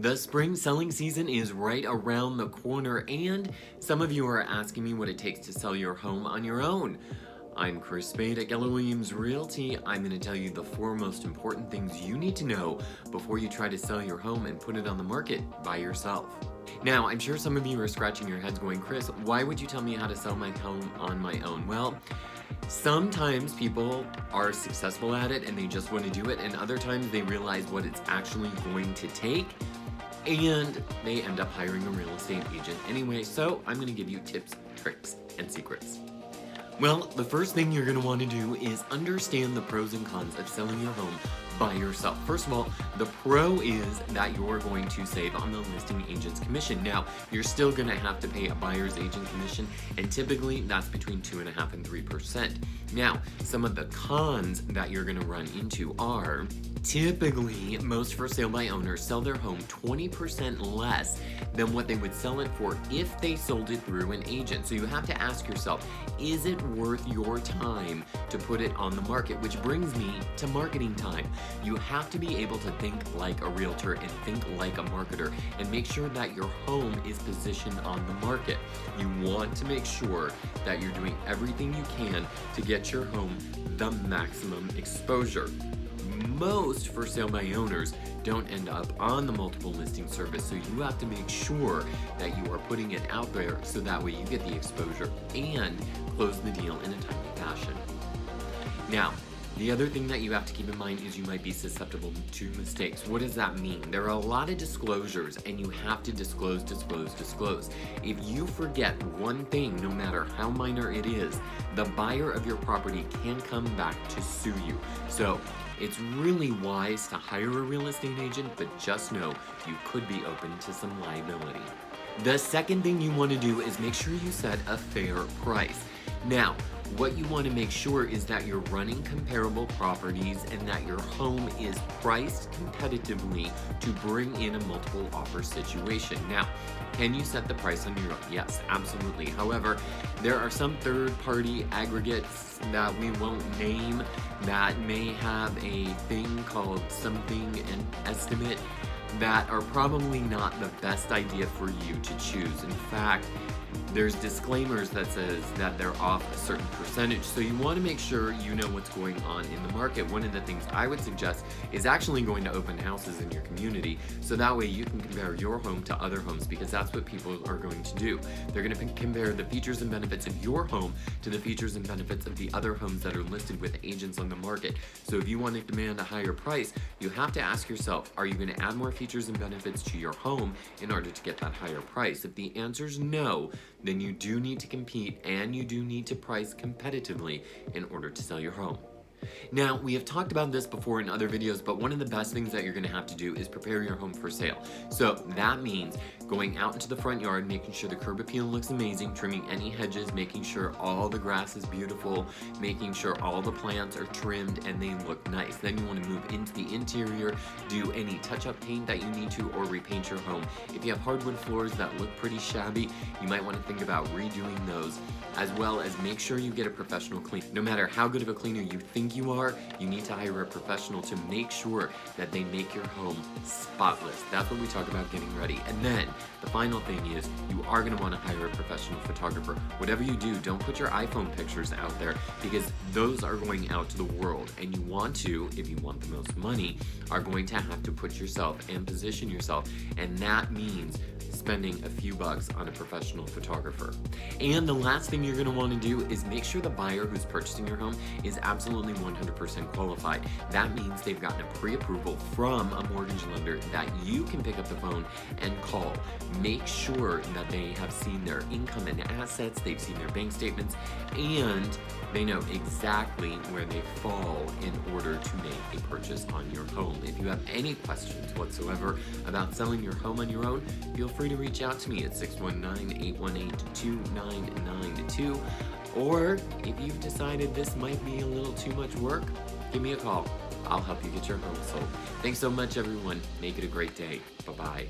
The spring selling season is right around the corner, and some of you are asking me what it takes to sell your home on your own. I'm Chris Spade at Keller Williams Realty. I'm going to tell you the 4 most important things you need to know before you try to sell your home and put it on the market by yourself. Now, I'm sure some of you are scratching your heads going, Chris, why would you tell me how to sell my home on my own? Well, sometimes people are successful at it and they just want to do it, and other times they realize what it's actually going to take and they end up hiring a real estate agent anyway. So I'm going to give you tips, tricks, and secrets. Well, the first thing you're going to want to do is understand the pros and cons of selling your home by yourself. First of all, the pro is that you're going to save on the listing agent's commission. Now, you're still going to have to pay a buyer's agent commission, and typically that's between 2.5% and 3%. Now, some of the cons that you're going to run into are typically most for sale by owners sell their home 20% less than what they would sell it for if they sold it through an agent. So you have to ask yourself, is it worth your time to put it on the market? Which brings me to marketing time. You have to be able to think like a realtor and think like a marketer and make sure that your home is positioned on the market. You want to make sure that you're doing everything you can to get your home the maximum exposure. Most for sale by owners don't end up on the multiple listing service, so you have to make sure that you are putting it out there so that way you get the exposure and close the deal in a timely fashion. Now, the other thing that you have to keep in mind is you might be susceptible to mistakes. What does that mean? There are a lot of disclosures and you have to disclose. If you forget one thing, no matter how minor it is, the buyer of your property can come back to sue you. So it's really wise to hire a real estate agent, but just know you could be open to some liability. The second thing you want to do is make sure you set a fair price. Now, what you want to make sure is that you're running comparable properties and that your home is priced competitively to bring in a multiple offer situation. Now, can you set the price on your own? Yes, absolutely. However, there are some third-party aggregates that we won't name that may have a thing called something an estimate that are probably not the best idea for you to choose. In fact, there's disclaimers that says that they're off a certain percentage, so you want to make sure you know what's going on in the market. One of the things I would suggest is actually going to open houses in your community, so that way you can compare your home to other homes, because that's what people are going to do. They're going to compare the features and benefits of your home to the features and benefits of the other homes that are listed with agents on the market. So if you want to demand a higher price, you have to ask yourself, are you going to add more features and benefits to your home in order to get that higher price? If the answer is no, then you do need to compete and you do need to price competitively in order to sell your home. Now, we have talked about this before in other videos, but one of the best things that you're going to have to do is prepare your home for sale. So that means going out into the front yard, making sure the curb appeal looks amazing, trimming any hedges, making sure all the grass is beautiful, making sure all the plants are trimmed and they look nice. Then you want to move into the interior, do any touch-up paint that you need to, or repaint your home. If you have hardwood floors that look pretty shabby, you might want to think about redoing those, as well as make sure you get a professional cleaner. No matter how good of a cleaner you think you are, you need to hire a professional to make sure that they make your home spotless. That's what we talk about getting ready. And then the final thing is you are going to want to hire a professional photographer. Whatever you do, don't put your iPhone pictures out there, because those are going out to the world, and you want to, if you want the most money, are going to have to put yourself and position yourself, and that means spending a few bucks on a professional photographer. And the last thing you're going to want to do is make sure the buyer who's purchasing your home is absolutely 100% qualified. That means they've gotten a pre-approval from a mortgage lender that you can pick up the phone and call. Make sure that they have seen their income and assets, they've seen their bank statements, and they know exactly where they fall in order to make a purchase on your home. If you have any questions whatsoever about selling your home on your own, feel free to reach out to me at 619-818-2992. Or if you've decided this might be a little too much work, give me a call. I'll help you get your home sold. Thanks so much, everyone. Make it a great day. Bye-bye.